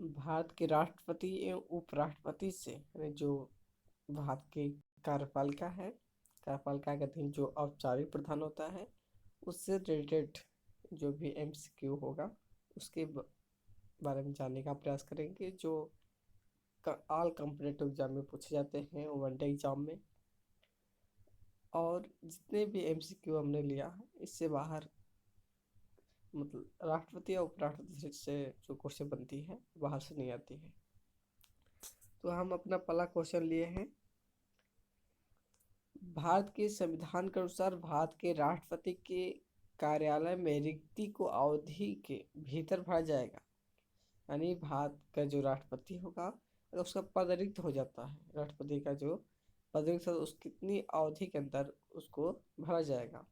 भारत के राष्ट्रपति एवं उपराष्ट्रपति से यानी जो भारत की कार्यपालिका है, कार्यपालिका के अधीन जो औपचारिक प्रधान होता है, उससे रिलेटेड जो भी एमसीक्यू होगा उसके बारे में जानने का प्रयास करेंगे, जो ऑल कॉम्पिटिटिव एग्जाम में पूछे जाते हैं, वनडे एग्जाम में। और जितने भी एमसीक्यू हमने लिया है, इससे बाहर मतलब राष्ट्रपति या उपराष्ट्रपति से जो क्वेश्चन बनती है बाहर से नहीं आती है। तो हम अपना पहला क्वेश्चन लिए हैं। भारत के संविधान के अनुसार भारत के राष्ट्रपति के कार्यालय में रिक्ति को अवधि के भीतर भरा जाएगा। यानी भारत का जो राष्ट्रपति होगा, अगर उसका पद रिक्त हो जाता है, राष्ट्रपति का जो पद रिक्त होता है, उस कितनी अवधि के अंदर उसको भरा जाएगा।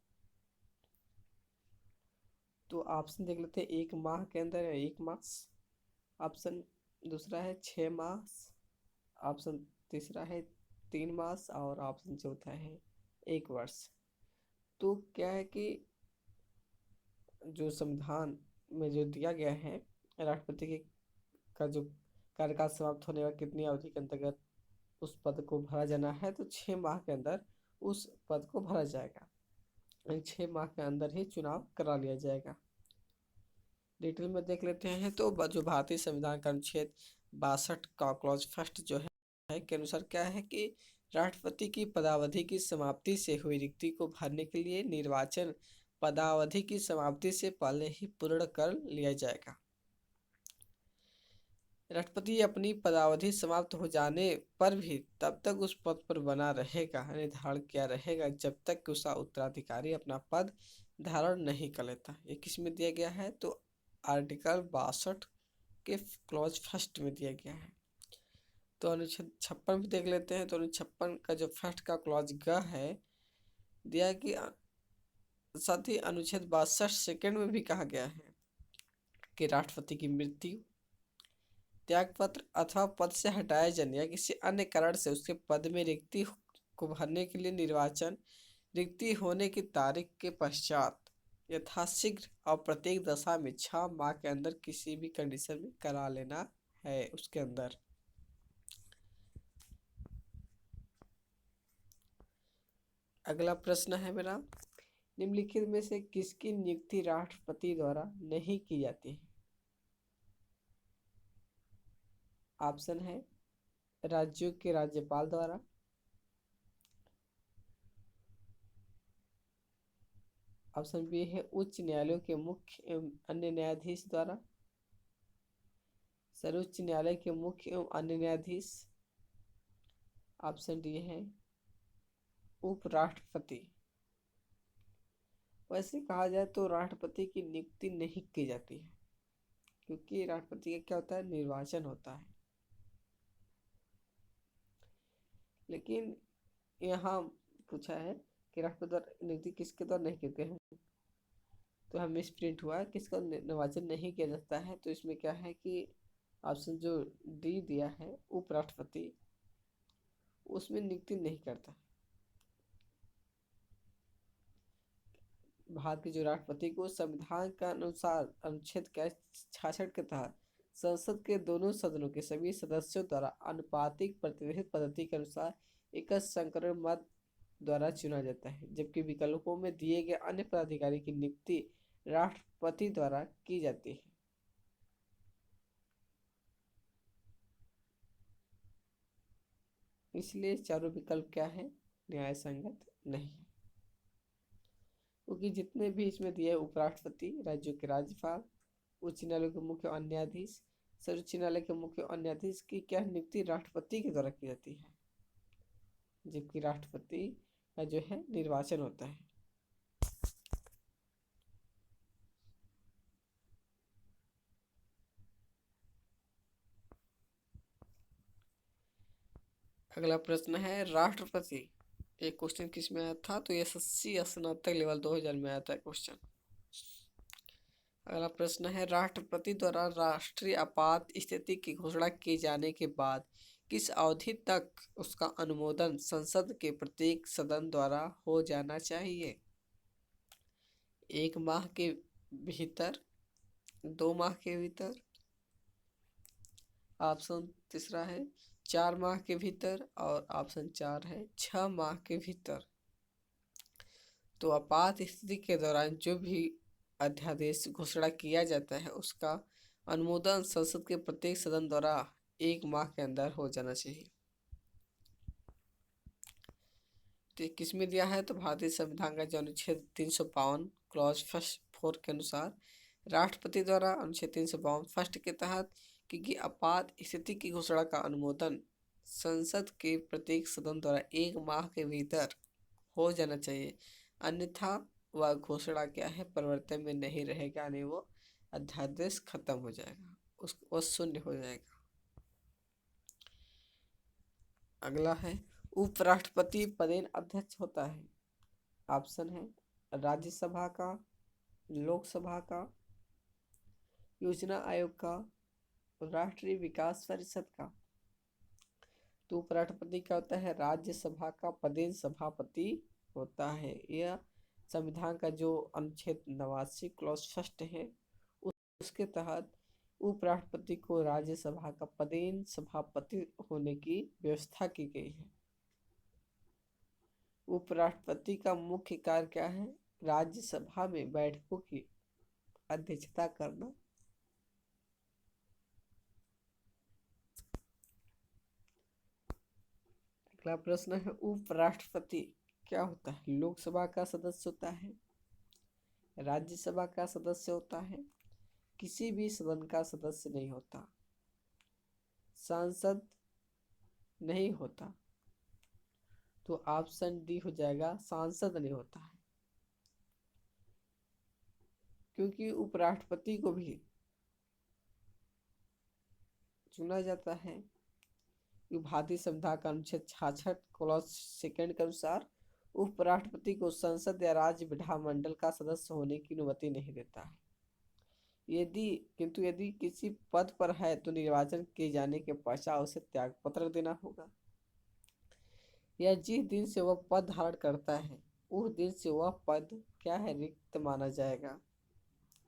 तो ऑप्शन देख लेते हैं, 1 माह के अंदर या 1 मास। ऑप्शन दूसरा है 6 मास। ऑप्शन तीसरा है 3 मास और ऑप्शन चौथा है 1 वर्ष। तो क्या है कि जो संविधान में जो दिया गया है, राष्ट्रपति के का जो कार्यकाल समाप्त होने का कितनी अवधि के अंतर्गत उस पद को भरा जाना है, तो 6 माह के अंदर उस पद को भरा जाएगा। 6 माह के अंदर ही चुनाव करा लिया जाएगा। डिटेल में देख लेते हैं। तो जो भारतीय संविधान का अनुच्छेद 62 का क्लॉज फर्स्ट जो है के अनुसार क्या है कि राष्ट्रपति की पदावधि की समाप्ति से हुई रिक्ति को भरने के लिए निर्वाचन पदावधि की समाप्ति से पहले ही पूर्ण कर लिया जाएगा। राष्ट्रपति अपनी पदावधि समाप्त हो जाने पर भी तब तक उस पद पर बना रहेगा, निर्धारण किया रहेगा, जब तक कि उसका उत्तराधिकारी अपना पद धारण नहीं कर लेता। ये किस में दिया गया है? तो आर्टिकल 62 के क्लॉज फर्स्ट में दिया गया है। तो अनुच्छेद 56 भी देख लेते हैं। तो अनुच्छेद 56 का जो फर्स्ट का क्लॉज ग है दिया कि साथ ही अनुच्छेद 62 सेकंड में भी कहा गया है कि राष्ट्रपति की मृत्यु, त्यागपत्र अथवा पद से हटाए जाने या किसी अन्य कारण से उसके पद में रिक्ति को भरने के लिए निर्वाचन रिक्ति होने की तारीख के पश्चात यथाशीघ्र और प्रत्येक दशा में 6 माह के अंदर किसी भी कंडीशन में करा लेना है उसके अंदर। अगला प्रश्न है मेरा, निम्नलिखित में से किसकी नियुक्ति राष्ट्रपति द्वारा नहीं की जाती है? ऑप्शन है राज्यों के राज्यपाल द्वारा, ऑप्शन बी है उच्च न्यायालयों के मुख्य एवं अन्य न्यायाधीश द्वारा, सर्वोच्च न्यायालय के मुख्य एवं अन्य न्यायाधीश, ऑप्शन डी है उपराष्ट्रपति। वैसे कहा जाए तो राष्ट्रपति की नियुक्ति नहीं की जाती है, क्योंकि राष्ट्रपति का क्या होता है, निर्वाचन होता है। लेकिन यहाँ पूछा है कि राष्ट्रपति द्वारा नियुक्ति किसके द्वारा नहीं करते हैं, तो हमें प्रिंट हुआ कि इसका निर्वाचन नहीं किया जाता है। तो इसमें क्या है कि ऑप्शन जो डी दिया है उपराष्ट्रपति, उसमें नियुक्ति नहीं करता। भारत के जो राष्ट्रपति को संविधान का अनुसार अनुच्छेद 66 के तहत संसद के दोनों सदनों के सभी सदस्यों द्वारा अनुपातिक प्रतिनिधित्व पद्धति के अनुसार एक संकरण मत द्वारा चुना जाता है, जबकि विकल्पों में दिए गए अन्य पदाधिकारी की नियुक्ति राष्ट्रपति द्वारा की जाती है। इसलिए चारों विकल्प क्या है, न्याय संगत नहीं है, क्योंकि जितने भी इसमें दिए उपराष्ट्रपति, राज्यों के राज्यपाल, उच्च न्यायालय के मुख्य और न्यायाधीश, सर्वोच्च न्यायालय के मुख्य और न्यायाधीश की क्या नियुक्ति राष्ट्रपति के द्वारा की जाती है, जबकि राष्ट्रपति का जो है निर्वाचन होता है। अगला प्रश्न है राष्ट्रपति, एक क्वेश्चन किस में आया था, तो एसएससी स्नातक लेवल 2000 में आया था क्वेश्चन। अगला प्रश्न है राष्ट्रपति द्वारा राष्ट्रीय आपात स्थिति की घोषणा किए जाने के बाद किस अवधि तक उसका अनुमोदन संसद के प्रत्येक सदन द्वारा हो जाना चाहिए? 1 माह के भीतर, 2 माह के भीतर, ऑप्शन तीसरा है 4 माह के भीतर और ऑप्शन 4 है 6 माह के भीतर। तो आपात स्थिति के दौरान जो भी अध्यादेश घोषणा किया जाता है उसका अनुमोदन संसद के प्रत्येक सदन द्वारा 1 माह के अंदर हो जाना चाहिए। तो किसमें दिया है, तो भारतीय संविधान का जो अनुच्छेद 352 क्लॉज फर्स्ट 4 के अनुसार राष्ट्रपति द्वारा अनुच्छेद 352 फर्स्ट के तहत क्योंकि आपात स्थिति की घोषणा का अनुमोदन संसद के प्रत्येक सदन द्वारा 1 माह के भीतर हो जाना चाहिए, अन्यथा वह घोषणा क्या है परिवर्तन में नहीं रहेगा, यानी वो अध्यादेश खत्म हो जाएगा, वह शून्य हो जाएगा। अगला है उपराष्ट्रपति पदेन अध्यक्ष होता है। ऑप्शन है राज्यसभा का, लोकसभा का, योजना आयोग का, राष्ट्रीय विकास परिषद का। तो उपराष्ट्रपति क्या होता है, राज्यसभा का पदेन सभापति होता है। यह संविधान का जो अनुच्छेद 89 क्लॉज फर्स्ट है उसके तहत उपराष्ट्रपति को राज्यसभा का पदेन सभापति होने की व्यवस्था की गई है। उपराष्ट्रपति का मुख्य कार्य क्या है, राज्यसभा में बैठकों की अध्यक्षता करना। अगला प्रश्न है उपराष्ट्रपति क्या होता है, लोकसभा का सदस्य होता है, राज्यसभा का सदस्य होता है, किसी भी सदन का सदस्य नहीं होता, सांसद नहीं होता। तो ऑप्शन डी हो जाएगा, सांसद नहीं होता है, क्योंकि उपराष्ट्रपति को भी चुना जाता है। भारतीय संविधान का अनुच्छेद 66 क्लॉज सेकंड के अनुसार उपराष्ट्रपति को संसद या राज्य विधानमंडल का सदस्य होने की अनुमति नहीं देता है। यदि किसी पद पर है तो निर्वाचन किए जाने के पश्चात उसे त्याग पत्र देना होगा, या जिस दिन से वह पद धारण करता है उस दिन से वह पद क्या है, रिक्त माना जाएगा।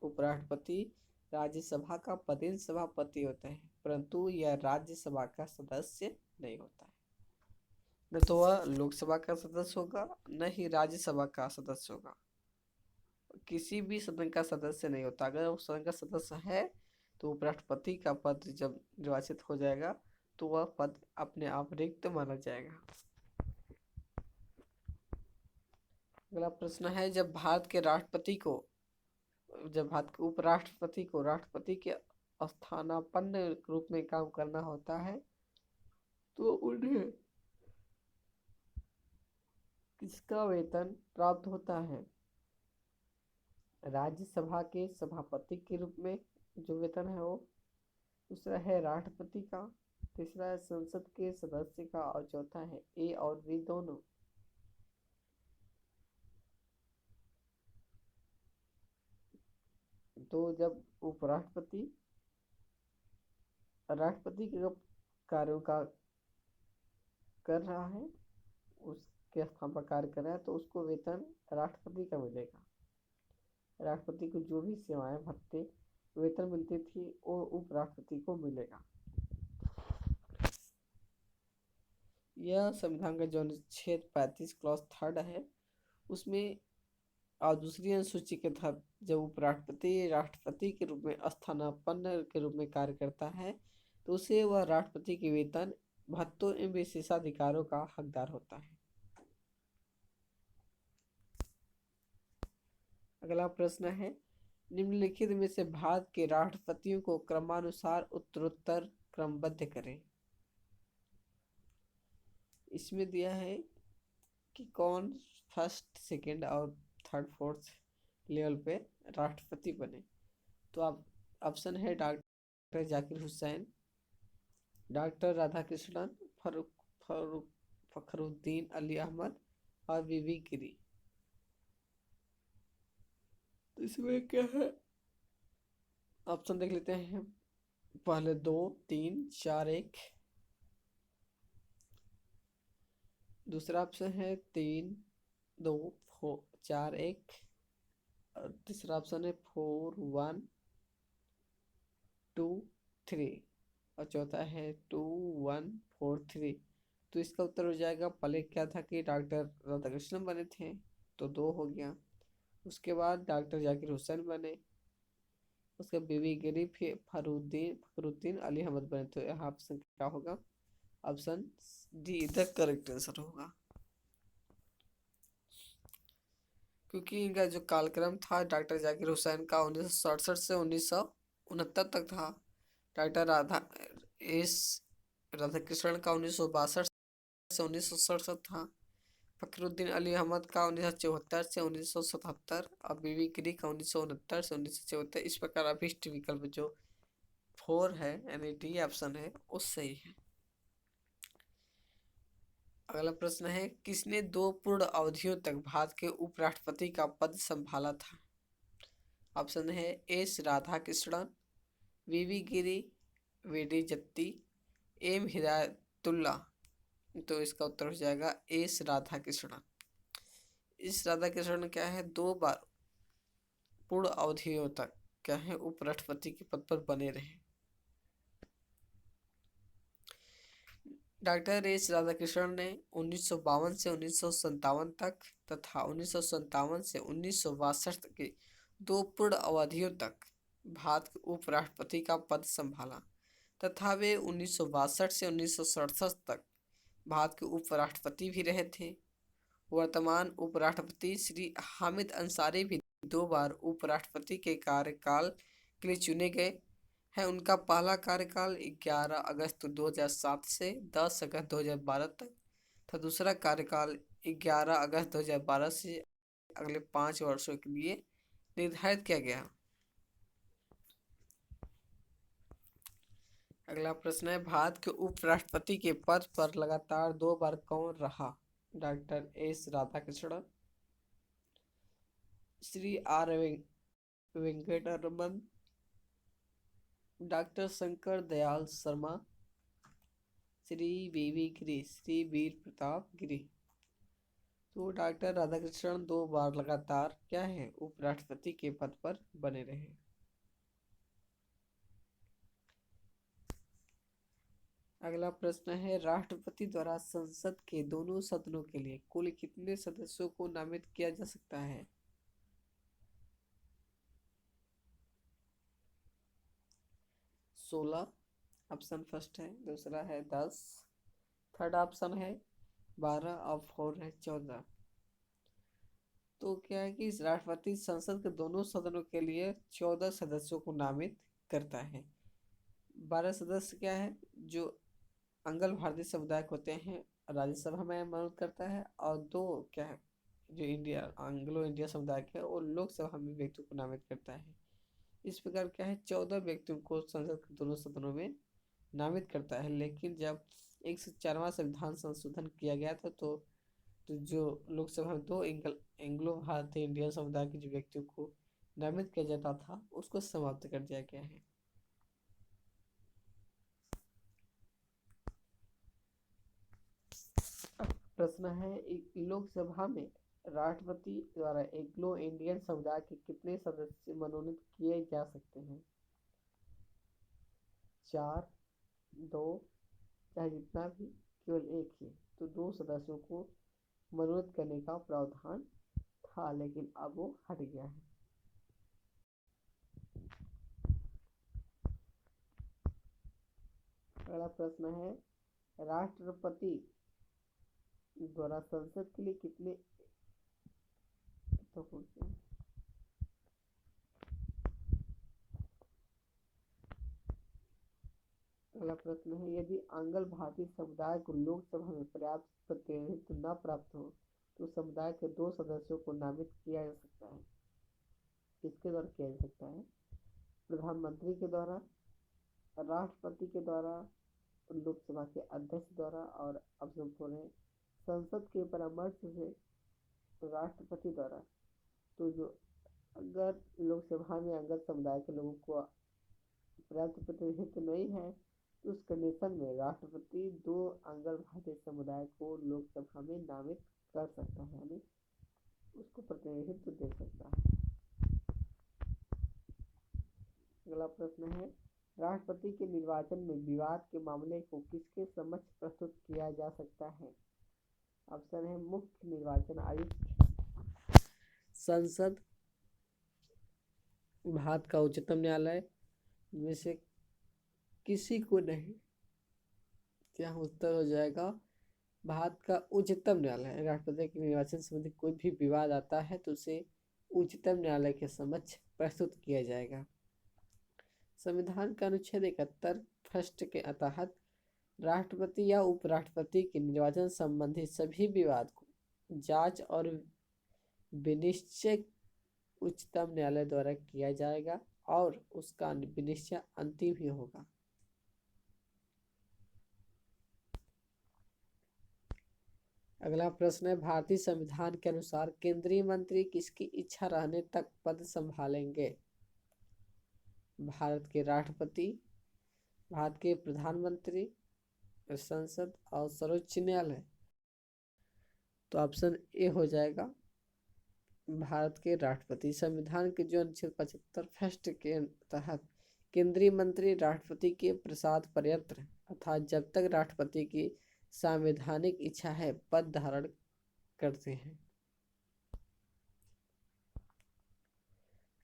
उपराष्ट्रपति राज्यसभा का पदेन सभापति होता है, परंतु यह राज्यसभा का सदस्य नहीं होता है। न तो वह लोकसभा का सदस्य होगा, न ही राज्यसभा का सदस्य होगा, किसी भी सदन का सदस्य नहीं होता। अगर वो सदन का सदस्य है तो उपराष्ट्रपति का पद जब निर्वाचित हो जाएगा तो वह पद अपने आप रिक्त माना जाएगा। अगला प्रश्न है जब भारत के उपराष्ट्रपति को राष्ट्रपति के स्थानापन्न रूप में काम करना होता है तो उन्हें किसका वेतन प्राप्त होता है, राज्यसभा के सभापति के रूप में जो वेतन है वो, दूसरा है राष्ट्रपति का, तीसरा है संसद के सदस्य का और चौथा है ए और बी दोनों। तो जब राष्ट्रपति के कार्यों का कर रहा है, उसके स्थान पर कार्य कर रहा है तो उसको वेतन राष्ट्रपति का मिलेगा। राष्ट्रपति को जो भी सेवाएं भत्ते वेतन मिलती थी वो उपराष्ट्रपति को मिलेगा। यह संविधान का जो अनुच्छेद 35 क्लॉज 3 है उसमें और दूसरी अनुसूची के तहत जब उपराष्ट्रपति राष्ट्रपति के रूप में स्थानापन्न के रूप में कार्य करता है तो उसे वह राष्ट्रपति के वेतन भत्तों एवं विशेषाधिकारों का हकदार होता है। अगला प्रश्न है निम्नलिखित में से भारत के राष्ट्रपतियों को क्रमानुसार उत्तरोत्तर क्रमबद्ध करें। इसमें दिया है कि कौन फर्स्ट, सेकंड और थर्ड, फोर्थ लेवल पे राष्ट्रपति बने। तो आप ऑप्शन है डॉक्टर जाकिर हुसैन, डॉक्टर राधाकृष्णन, फखरुद्दीन अली अहमद और वीवी गिरी। तो इसमें क्या है, ऑप्शन देख लेते हैं। पहले 2, 3, 4, 1। दूसरा ऑप्शन है 3, 2, 4, 1। और तीसरा ऑप्शन है 4, 1, 2, 3। और चौथा है 2143। तो इसका उत्तर हो जाएगा, पहले क्या था कि डॉक्टर राधाकृष्णन बने थे, तो 2 हो गया। उसके बाद डॉक्टर जाकिर हुसैन बने, उसके बीवी गिरी फिर फखरुद्दीन अली अहमद बने। तो यहाँ ऑप्शन क्या होगा? Option D the correct answer होगा, क्योंकि इनका जो कालक्रम था डॉक्टर जाकिर हुसैन का 1967 से 1969 तक था। डॉक्टर एस राधाकृष्णन का 1962 से 1967 था। फखरुद्दीन अली अहमद का 1974 से 1977 और बीबी गिरी का 1969 से 1974। इस प्रकार अभिष्ट विकल्प जो 4 है यानी डी ऑप्शन है वो सही है। अगला प्रश्न है, किसने 2 पूर्ण अवधियों तक भारत के उपराष्ट्रपति का पद संभाला था? ऑप्शन है एस राधाकृष्णन, वीवी गिरी, वेडी जत्ती, एम हिदायतुल्ला। तो इसका उत्तर हो जाएगा एस राधाकृष्णन। इस राधाकृष्णन क्या है, 2 बार पूर्ण अवधियों तक क्या है उपराष्ट्रपति के पद पर बने रहे। डॉक्टर एस राधाकृष्णन ने 1952 से 1957 तक तथा 1957 से 1962 तक की 2 पूर्ण अवधियों तक भारत के उपराष्ट्रपति का पद संभाला तथा वे 1962 से 1967 तक भारत के उपराष्ट्रपति भी रहे थे। वर्तमान उपराष्ट्रपति श्री हामिद अंसारी भी 2 बार उपराष्ट्रपति के कार्यकाल के लिए चुने गए है। उनका पहला कार्यकाल 11 अगस्त 2007 से 10 अगस्त 2012 तक तथा दूसरा कार्यकाल 11 अगस्त 2012 से अगले 5 वर्षों के लिए निर्धारित किया गया। अगला प्रश्न है, भारत के उपराष्ट्रपति के पद पर लगातार 2 बार कौन रहा? Doctor S Radhakrishnan, Shri R Venkataraman, doctor Shankar Dayal Sharma, Shri VV Giri, Shri Veer Pratap Giri. तो डॉक्टर राधाकृष्णन 2 बार लगातार क्या है उपराष्ट्रपति के पद पर बने रहे। अगला प्रश्न है, राष्ट्रपति द्वारा संसद के दोनों सदनों के लिए कुल कितने सदस्यों को नामित किया जा सकता है? सोलह ऑप्शन फर्स्ट है, दूसरा है 10, थर्ड ऑप्शन है 12 और फोर्थ है 14। तो क्या है कि इस राष्ट्रपति संसद के दोनों सदनों के लिए 14 सदस्यों को नामित करता है। 12 सदस्य क्या है जो अंगल भारतीय समुदाय के होते हैं, राज्यसभा में मनोनीत करता है, और 2 क्या है जो इंडिया एंग्लो इंडिया समुदाय के वो लोकसभा में व्यक्तियों को नामित करता है। इस प्रकार क्या है 14 व्यक्तियों को संसद के दोनों सदनों में नामित करता है। लेकिन जब 104वां संविधान संशोधन किया गया था तो जो लोकसभा में 2 एंग्लो भारतीय इंडियन समुदाय के जो व्यक्तियों को नामित किया जाता था उसको समाप्त कर दिया गया है। प्रश्न है, लोकसभा में राष्ट्रपति द्वारा एंग्लो इंडियन समुदाय के कितने सदस्य मनोनीत किए जा सकते हैं? 4, 2, चाहे जितना भी, केवल एक ही। तो 2 सदस्यों को मनोनीत करने का प्रावधान था, लेकिन अब वो हट गया है। अगला प्रश्न है, राष्ट्रपति द्वारा संसद के लिए कितने तो अगला प्रश्न है, यदि आंगल भारतीय समुदाय को लोकसभा में पर्याप्त प्रतिनिधित्व न प्राप्त हो तो समुदाय के 2 सदस्यों को नामित किया जा सकता है। किसके द्वारा किया जा सकता है? प्रधानमंत्री के द्वारा, राष्ट्रपति के द्वारा, लोकसभा के अध्यक्ष द्वारा, और ऑप्शन 4 है संसद के परामर्श से राष्ट्रपति द्वारा। तो जो अगर लोकसभा में अंगल समुदाय के लोगों को पर्याप्त प्रतिनिधित्व नहीं है तो उस कंडीशन में राष्ट्रपति 2 अंगल भारतीय समुदाय को लोकसभा में नामित कर सकता है, यानी उसको प्रतिनिधित्व दे सकता है। अगला प्रश्न है, राष्ट्रपति के निर्वाचन में विवाद के मामले को किसके समक्ष प्रस्तुत किया जा सकता है? ऑप्शन है मुख्य निर्वाचन आयुक्त, संसद, भारत का उच्चतम न्यायालय में से किसी को नहीं। क्या उत्तर हो जाएगा भारत का उच्चतम न्यायालय। राष्ट्रपति के निर्वाचन संबंधी कोई भी विवाद आता है तो उसे उच्चतम न्यायालय के समक्ष प्रस्तुत किया जाएगा। संविधान का अनुच्छेद 71 फर्स्ट के तहत राष्ट्रपति या उपराष्ट्रपति के निर्वाचन संबंधी सभी विवाद को जांच और विनिश्चय उच्चतम न्यायालय द्वारा किया जाएगा और उसका विनिश्चय अंतिम ही होगा। अगला प्रश्न है, भारतीय संविधान के अनुसार केंद्रीय मंत्री किसकी इच्छा रहने तक पद संभालेंगे? भारत के राष्ट्रपति, भारत के प्रधानमंत्री, संसद और सर्वोच्च न्यायालय। तो ऑप्शन ए हो जाएगा भारत के राष्ट्रपति। संविधान के जो अनुच्छेद 75 फर्स्ट के तहत केंद्रीय मंत्री राष्ट्रपति के प्रसाद पर्यंत अर्थात जब तक राष्ट्रपति की संवैधानिक इच्छा है पद धारण करते हैं।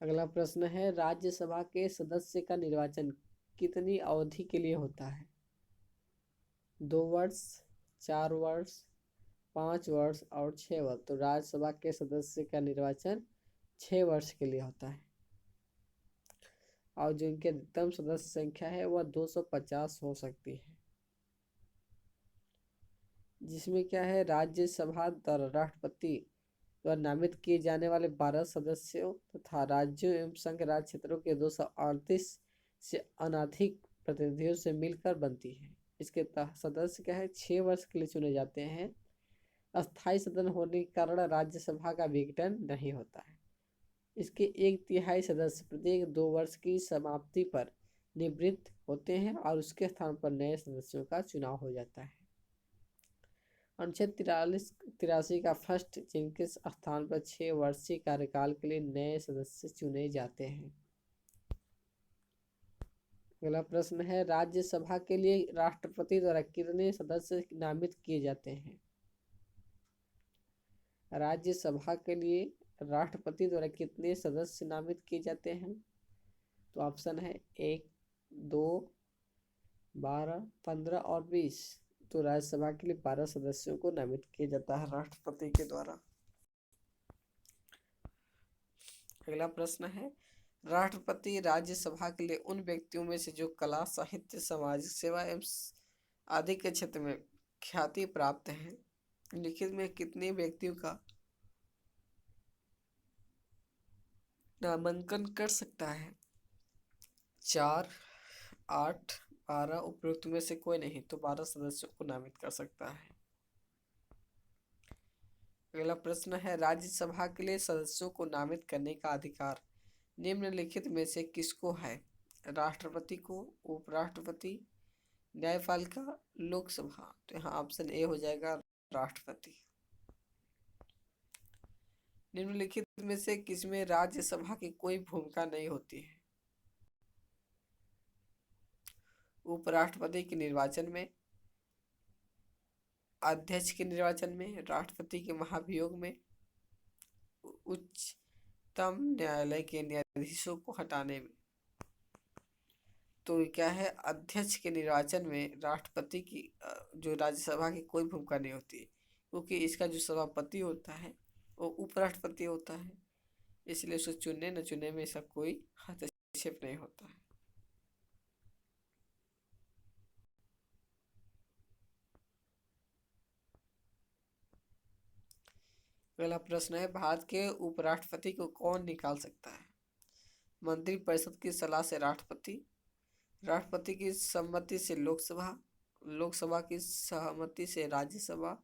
अगला प्रश्न है, राज्यसभा के सदस्य का निर्वाचन कितनी अवधि के लिए होता है? 2 वर्ष, 4 वर्ष, 5 वर्ष और 6 वर्ष। तो राज्यसभा के सदस्य का निर्वाचन 6 वर्ष के लिए होता है और जिनकी अधिकतम सदस्य संख्या है वह 250 हो सकती है, जिसमें क्या है राज्यसभा द्वारा राष्ट्रपति द्वारा नामित किए जाने वाले 12 सदस्यों तथा राज्यों एवं संघ राज्य क्षेत्रों के 238 से अनधिक प्रतिनिधियों से मिलकर बनती है। इसके सदस्य क्या है 6 वर्ष के लिए चुने जाते हैं। अस्थायी सदन होने के कारण राज्यसभा का विघटन नहीं होता है। इसके 1/3 सदस्य प्रत्येक 2 वर्ष की समाप्ति पर निवृत्त होते हैं और उसके स्थान पर नए सदस्यों का चुनाव हो जाता है। अनुच्छेद 83 का फर्स्ट, जिनके स्थान पर 6 वर्षीय कार्यकाल के लिए नए सदस्य चुने जाते हैं। अगला प्रश्न है, राज्यसभा के लिए राष्ट्रपति द्वारा कितने सदस्य नामित किए जाते हैं? राज्यसभा के लिए राष्ट्रपति द्वारा कितने सदस्य नामित किए जाते हैं? तो ऑप्शन है 1, 2, 12, 15 और 20। तो राज्यसभा के लिए 12 सदस्यों को नामित किया जाता है राष्ट्रपति के द्वारा। अगला प्रश्न है, राष्ट्रपति राज्यसभा के लिए उन व्यक्तियों में से जो कला, साहित्य, सामाजिक सेवा एवं आदि के क्षेत्र में ख्याति प्राप्त हैं, लिखित में कितने व्यक्तियों का नामांकन कर सकता है? 4, 8, 12, उपरोक्त में से कोई नहीं तो 12 सदस्यों को नामित कर सकता है। अगला प्रश्न है, राज्यसभा के लिए सदस्यों को नामित करने का अधिकार निम्नलिखित में से किसको है? राष्ट्रपति को, उपराष्ट्रपति, न्यायपालिका, लोकसभा। तो यहाँ ऑप्शन ए हो जाएगा राष्ट्रपति। निम्नलिखित में से किसमें राज्यसभा की कोई भूमिका नहीं होती है? उपराष्ट्रपति के निर्वाचन में, अध्यक्ष के निर्वाचन में, राष्ट्रपति के महाभियोग में, उच्चतम न्यायालय के न्यायाधीशों को हटाने में। तो क्या है अध्यक्ष के निर्वाचन में राष्ट्रपति की जो राज्यसभा की कोई भूमिका नहीं होती, क्योंकि इसका जो सभापति होता है वो उपराष्ट्रपति होता है, इसलिए उसे चुनने न चुनने में इसका कोई हस्तक्षेप नहीं होता है। अगला प्रश्न है, भारत के उपराष्ट्रपति को कौन निकाल सकता है? मंत्रिपरिषद की सलाह से राष्ट्रपति, राष्ट्रपति की सम्मति से लोकसभा, लोकसभा की सहमति से राज्यसभा,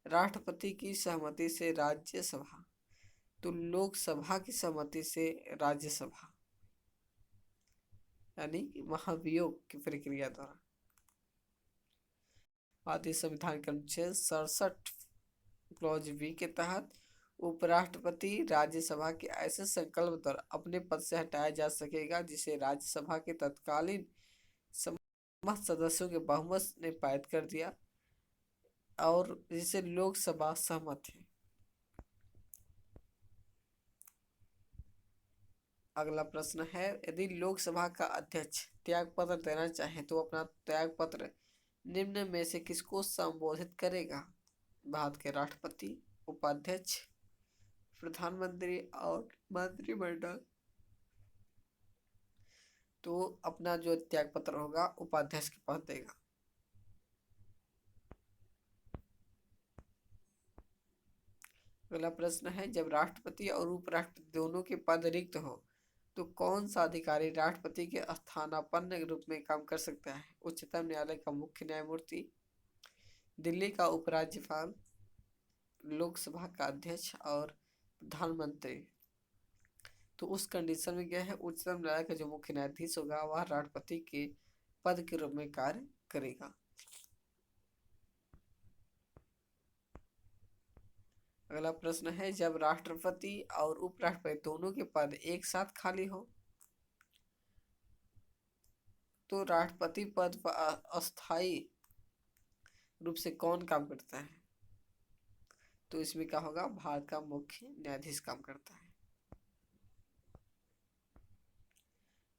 राष्ट्रपति की सहमति से राज्यसभा। तो लोकसभा की सहमति से राज्यसभा, यानी कि महाभियोग की प्रक्रिया द्वारा। भारतीय संविधान के अनुच्छेद 67 क्लॉज बी के तहत उपराष्ट्रपति राज्यसभा के ऐसे संकल्प द्वारा अपने पद से हटाया जा सकेगा जिसे राज्यसभा के तत्कालीन मत सदस्यों के बहुमत ने पारित कर दिया और जिसे लोकसभा सहमत है। अगला प्रश्न है, यदि लोकसभा का अध्यक्ष त्यागपत्र देना चाहे तो अपना त्यागपत्र निम्न में से किसको संबोधित करेगा? भारत के राष्ट्रपति, उपाध्यक्ष, प्रधानमंत्री और मंत्रिमंडल। तो अपना जो त्यागपत्र होगा उपाध्यक्ष के पास देगा। अगला प्रश्न है, जब राष्ट्रपति और उपराष्ट्रपति दोनों के पद रिक्त हो तो कौन सा अधिकारी राष्ट्रपति के स्थानापन्न के रूप में काम कर सकता है? उच्चतम न्यायालय का मुख्य न्यायमूर्ति, दिल्ली का उपराज्यपाल, लोकसभा का अध्यक्ष और प्रधानमंत्री। तो उस कंडीशन में क्या है, उच्चतम न्यायालय का जो मुख्य न्यायाधीश होगा वह राष्ट्रपति के पद के रूप में कार्य करेगा। अगला प्रश्न है, जब राष्ट्रपति और उपराष्ट्रपति दोनों के पद एक साथ खाली हो तो राष्ट्रपति पद पर अस्थायी रूप से कौन काम करता है? तो इसमें क्या होगा, भारत का मुख्य न्यायाधीश काम करता है।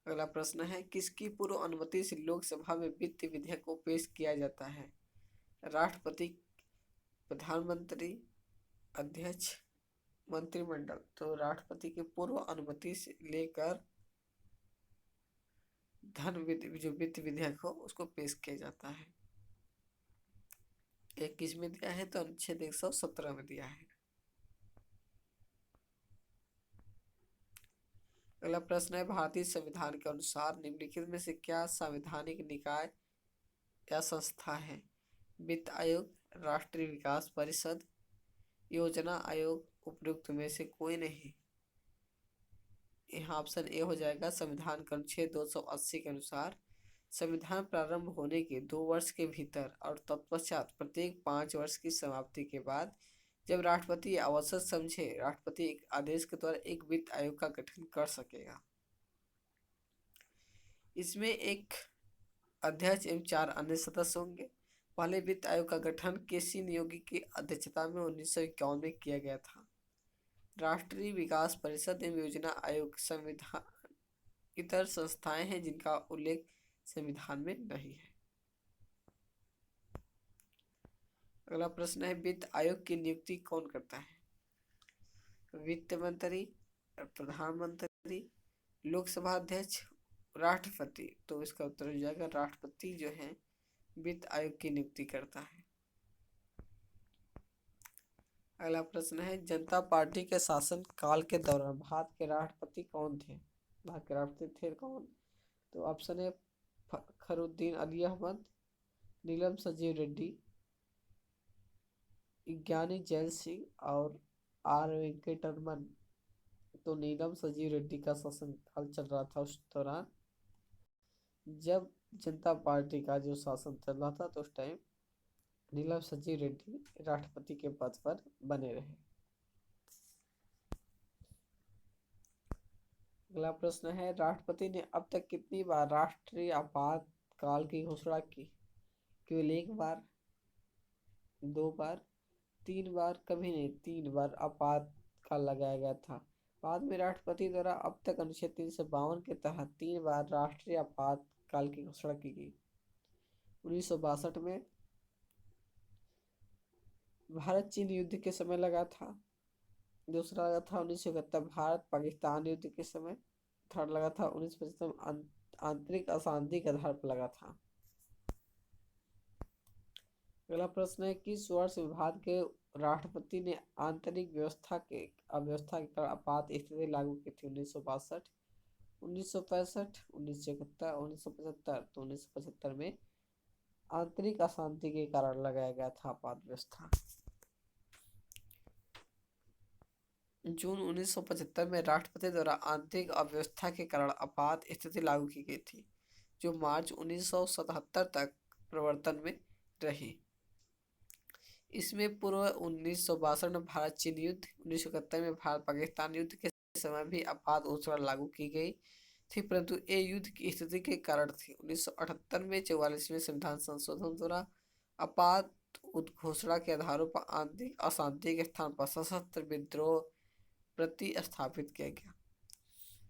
अगला प्रश्न है, किसकी पूर्व अनुमति से लोकसभा में वित्त विधेयक को पेश किया जाता है? राष्ट्रपति, प्रधानमंत्री, अध्यक्ष, मंत्रिमंडल। तो राष्ट्रपति की पूर्व अनुमति से लेकर जो वित्त विधेयक हो उसको पेश किया जाता है। एक किस में दिया है? तो अनुच्छेद 117 में दिया है। अगला प्रश्न है, भारतीय संविधान के अनुसार निम्नलिखित में से क्या संवैधानिक निकाय या संस्था है? वित्त आयोग, राष्ट्रीय विकास परिषद, योजना आयोग, उपयुक्त में से कोई नहीं। यहाँ ऑप्शन ए हो जाएगा। संविधान के अनुच्छेद 280 के अनुसार संविधान प्रारंभ होने के 2 वर्ष के भीतर और तत्पश्चात प्रत्येक 5 वर्ष की समाप्ति के बाद जब राष्ट्रपति आवश्यक समझे, राष्ट्रपति एक आदेश के द्वारा एक वित्त आयोग का गठन कर सकेगा। इसमें एक अध्यक्ष एवं 4 अन्य सदस्य होंगे। पहले वित्त आयोग का गठन केसी नियोगी की अध्यक्षता में 1951 में किया गया था। राष्ट्रीय विकास परिषद एवं योजना आयोग संविधान इतर संस्थाएं हैं जिनका उल्लेख संविधान में नहीं है। अगला प्रश्न है, वित्त आयोग की नियुक्ति कौन करता है? वित्त मंत्री, प्रधानमंत्री, लोकसभा अध्यक्ष, राष्ट्रपति। तो इसका उत्तर हो जाएगा राष्ट्रपति जो है वित्त आयोग की नियुक्ति करता है। अगला प्रश्न है, जनता पार्टी के शासन काल के दौरान भारत के राष्ट्रपति कौन थे? भारत के राष्ट्रपति थे कौन? तो ऑप्शन है फखरुद्दीन अली अहमद, नीलम संजीव रेड्डी, ज्ञानी जैल सिंह और आर वेंकटरमन। तो नीलम संजीव रेड्डी का शासन काल चल रहा था उस दौरान जब जनता पार्टी का जो शासन चल रहा था, तो उस टाइम नीलम संजीव रेड्डी राष्ट्रपति के पद पर बने रहे। अगला प्रश्न है, राष्ट्रपति ने अब तक कितनी बार राष्ट्रीय आपातकाल की घोषणा की? केवल 1 बार, 2 बार, 3 बार? कभी नहीं, 3 बार आपातकाल लगाया गया था। बाद में राष्ट्रपति द्वारा अब तक अनुच्छेद 352 के तहत 3 बार राष्ट्रीय आपातकाल की घोषणा की गई। 1962 में भारत चीन युद्ध के समय लगा था। दूसरा लगा था 1971 भारत पाकिस्तान युद्ध के समय। थर्ड लगा था 1975 आंतरिक अशांति के आधार पर लगा था। अगला प्रश्न है, किस वर्ष भारत के राष्ट्रपति ने आंतरिक व्यवस्था के अव्यवस्था के कारण आपात स्थिति लागू की थी? 1962, 1965, 1971, 1975। तो 1975 में आंतरिक अशांति के कारण लगाया गया था आपात व्यवस्था। जून 1975 में राष्ट्रपति द्वारा आंतरिक अव्यवस्था के कारण आपात स्थिति लागू की गई थी, जो मार्च 1977 तक प्रवर्तन में रही। इसमें पूर्व 1962 में भारत चीन युद्ध, 1971 में भारत पाकिस्तान युद्ध के समय भी आपात घोषणा लागू की गई थी, परंतु ये युद्ध की स्थिति के कारण थी। 1978 में 44वें संविधान संशोधन द्वारा आपात उद्घोषणा के आधारों पर आंतरिक अशांति के स्थान पर सशस्त्र विद्रोह प्रतिस्थापित किया गया।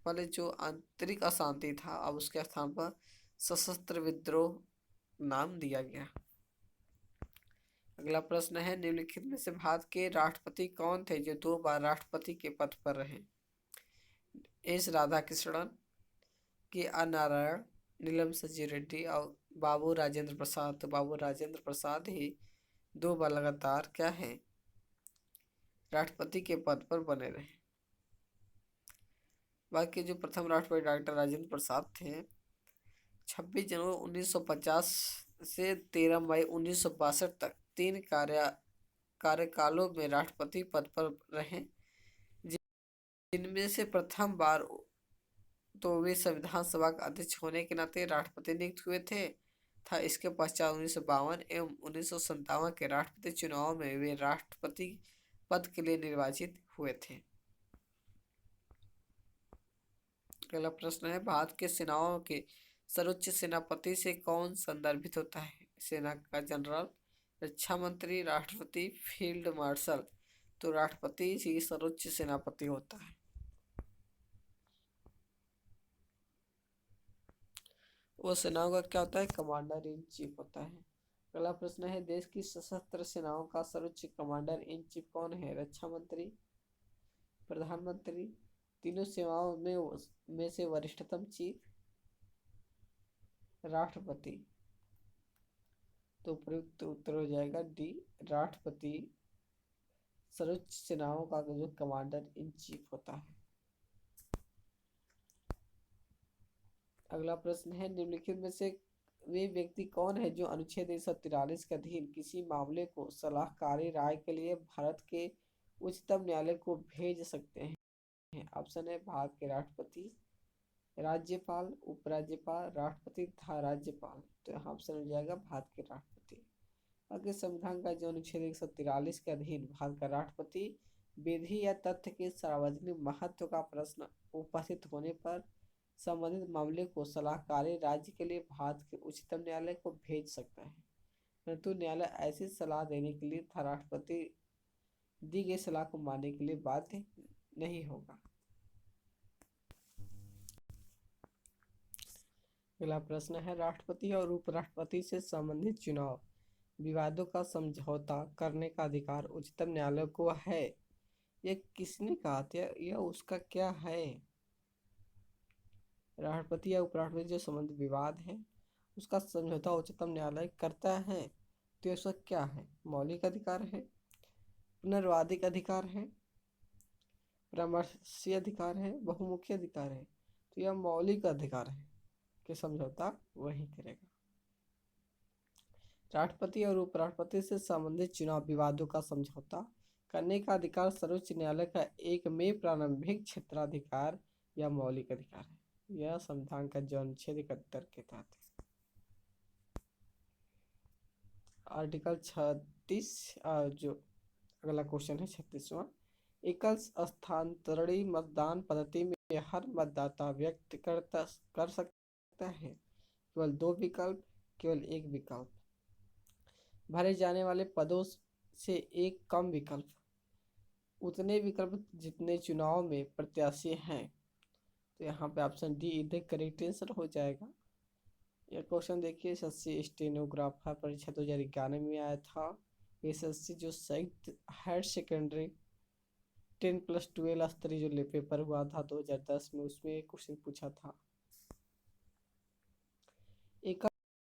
पहले जो आंतरिक अशांति था, अब उसके स्थान पर सशस्त्र विद्रोह नाम दिया गया। अगला प्रश्न है, निम्नलिखित में से भारत के राष्ट्रपति कौन थे जो 2 बार राष्ट्रपति के पद पर रहे? एस राधाकृष्णन, के आर नारायण, नीलम संजीव रेड्डी और बाबू राजेंद्र प्रसाद। तो बाबू राजेंद्र प्रसाद ही 2 बार लगातार क्या है, राष्ट्रपति के पद पर बने रहे। बाकी जो प्रथम राष्ट्रपति डॉक्टर राजेंद्र प्रसाद थे, 26 जनवरी 1950 से 13 मई 1962 तक 3 कार्यकालों में राष्ट्रपति पद पर रहे, जिनमें से प्रथम बार तो वे संविधान सभा का अध्यक्ष होने के नाते राष्ट्रपति नियुक्त हुए थे था। इसके पश्चात 1952 एवं 1957 के राष्ट्रपति चुनाव में वे राष्ट्रपति पद के लिए निर्वाचित हुए थे। अगला प्रश्न है, भारत के सेनाओं के सर्वोच्च सेनापति से कौन संदर्भित होता है? सेना का जनरल, रक्षा मंत्री, राष्ट्रपति, फील्ड मार्शल। तो राष्ट्रपति ही सर्वोच्च सेनापति होता है। वो सेनाओं का क्या होता है? कमांडर इन चीफ होता है। अगला प्रश्न है, देश की सशस्त्र सेनाओं का सर्वोच्च कमांडर इन चीफ कौन है? रक्षा मंत्री, प्रधानमंत्री, तीनों सेवाओं में से वरिष्ठतम चीफ, राष्ट्रपति। तो प्रयुक्त उत्तर हो जाएगा डी, राष्ट्रपति सर्वोच्च सेनाओं का जो कमांडर इन चीफ होता है। अगला प्रश्न है, निम्नलिखित में से वे व्यक्ति कौन है जो अनुच्छेद 143 के अधीन किसी मामले को सलाहकारी राय के लिए भारत के उच्चतम न्यायालय को भेज सकते हैं? ऑप्शन है भारत के राष्ट्रपति, राज्यपाल, उपराज्यपाल, राष्ट्रपति तथा राज्यपाल। तो यहाँ ऑप्शन हो जाएगा भारत के राष्ट्रपति। आगे संविधान का जो अनुच्छेद 143 के अधीन भारत का राष्ट्रपति विधि या तथ्य के सार्वजनिक महत्व का प्रश्न उपस्थित होने पर संबंधित मामले को सलाहकारी राज्य के लिए भारत के उच्चतम न्यायालय को भेज सकता है, परंतु न्यायालय ऐसी सलाह देने के लिए तथा राष्ट्रपति दी गई सलाह को मानने के लिए बाध्य नहीं होगा। अगला प्रश्न है, राष्ट्रपति और उपराष्ट्रपति से संबंधित चुनाव विवादों का समझौता करने का अधिकार उच्चतम न्यायालय को है। यह किसने कहा था? यह उसका क्या है? राष्ट्रपति या उपराष्ट्रपति जो संबंधित विवाद है उसका समझौता उच्चतम न्यायालय करता है, तो उसका क्या है? मौलिक अधिकार है, पुनर्वादिक अधिकार है, परामर्शी अधिकार है, बहुमुखी अधिकार है। तो यह मौलिक अधिकार है कि समझौता वही करेगा। राष्ट्रपति और उपराष्ट्रपति से संबंधित चुनाव विवादों का समझौता करने का अधिकार सर्वोच्च न्यायालय का एकमेव प्रारंभिक क्षेत्राधिकार या मौलिक अधिकार है। यह संविधान का जो अनुच्छेद 71 के तहत है। आर्टिकल 36 जो अगला क्वेश्चन है 36वां, एकल स्थानांतरणीय मतदान पद्धति में हर मतदाता व्यक्त कर सकता है केवल 2 विकल्प, केवल 1 विकल्प, भरे जाने वाले पदों से एक कम विकल्प, उतने विकल्प जितने चुनाव में प्रत्याशी हैं। तो यहाँ पे ऑप्शन डी इधर करेक्ट आंसर हो जाएगा। यह क्वेश्चन देखिए एसएससी स्टेनोग्राफर परीक्षा 2011 में आया था। एसएससी जो संयुक्त हायर सेकेंडरी 10+12 स्तरीय जो पेपर हुआ था 2010 में, उसमें क्वेश्चन पूछा था। एकल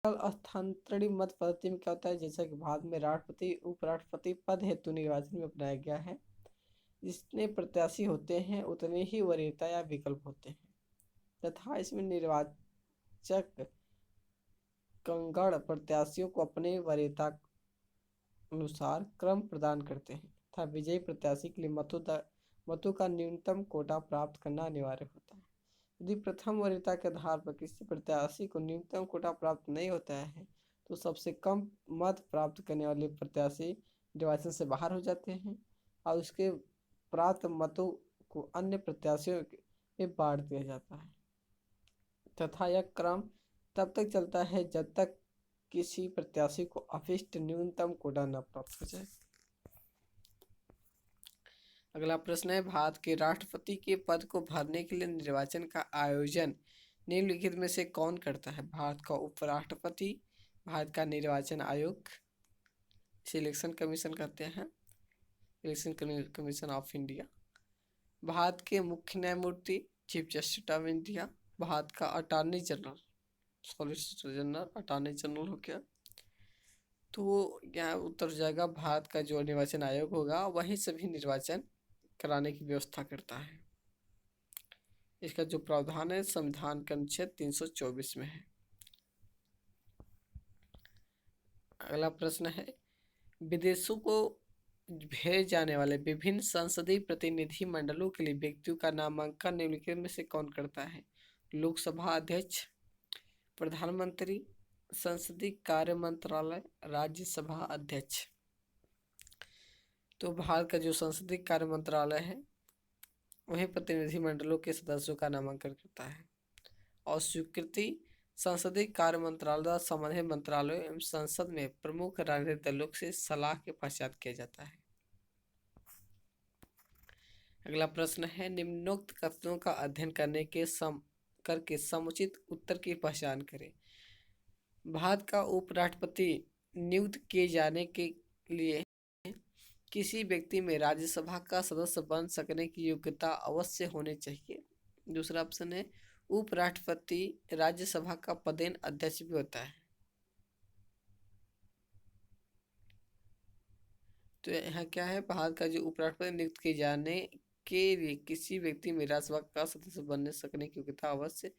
स्थानांतरणीय मत पद्धति में क्या होता है? जैसा कि भारत में राष्ट्रपति उपराष्ट्रपति पद हेतु निर्वाचन में अपनाया गया है, जितने प्रत्याशी होते हैं उतने ही वरीयता या विकल्प होते हैं तथा इसमें निर्वाचक कंगड़ प्रत्याशियों को अपने वरीयता अनुसार क्रम प्रदान करते हैं तथा विजयी प्रत्याशी के लिए मतों का न्यूनतम कोटा प्राप्त करना अनिवार्य होता है। यदि प्रथम वरीयता के आधार पर किसी प्रत्याशी को न्यूनतम कोटा प्राप्त नहीं होता है तो सबसे कम मत प्राप्त करने वाले प्रत्याशी निर्वाचन से बाहर हो जाते हैं और उसके प्राप्त मतों को अन्य प्रत्याशियों में बांट दिया जाता है। तथा यह क्रम तब तक चलता है जब तक किसी प्रत्याशी को अभिष्ट न्यूनतम कोटा न प्राप्त हो जाए। अगला प्रश्न है, भारत के राष्ट्रपति के पद को भरने के लिए निर्वाचन का आयोजन निम्नलिखित में से कौन करता है? भारत का उपराष्ट्रपति, भारत का निर्वाचन आयोग, सिलेक्शन कमीशन कहते हैं, election commission of India, Bharat के मुख्य न्यायमूर्ति, chief justice of India, Bharat का attorney general, solicitor general, attorney general हो गया। तो यहाँ उत्तर हो जाएगा भारत का जो निर्वाचन आयोग होगा वही सभी निर्वाचन कराने की व्यवस्था करता है। इसका जो प्रावधान है संविधान का अनुच्छेद 324 में है। अगला प्रश्न है, विदेशों को भेजे जाने वाले विभिन्न संसदीय प्रतिनिधि मंडलों के लिए व्यक्तियों का नामांकन निम्नलिखित में से कौन करता है? लोकसभा अध्यक्ष, प्रधानमंत्री, संसदीय कार्य मंत्रालय, राज्यसभा अध्यक्ष। तो भारत का जो संसदीय कार्य मंत्रालय है वही प्रतिनिधि मंडलों के सदस्यों का नामांकन करता है। और स्वीकृति संसदीय कार्य मंत्रालय द्वारा संबंधित मंत्रालयों एवं संसद में प्रमुख राजनीतिक दलों से सलाह के पश्चात किया जाता है। अगला प्रश्न है, निम्नोक्त कथनों का अध्ययन करके समुचित उत्तर की पहचान करें। भारत का उपराष्ट्रपति नियुक्त किए जाने के लिए किसी व्यक्ति में राज्यसभा का सदस्य बन सकने की योग्यता अवश्य होनी चाहिए। दूसरा ऑप्शन है, उपराष्ट्रपति राज्यसभा का पदेन अध्यक्ष भी होता है। तो यहाँ क्या है, भारत का जो उपराष्ट्रपति नियुक्त किए जाने के लिए किसी व्यक्ति में राज्यसभा का सदस्य बनने सकने की योग्यता अवश्य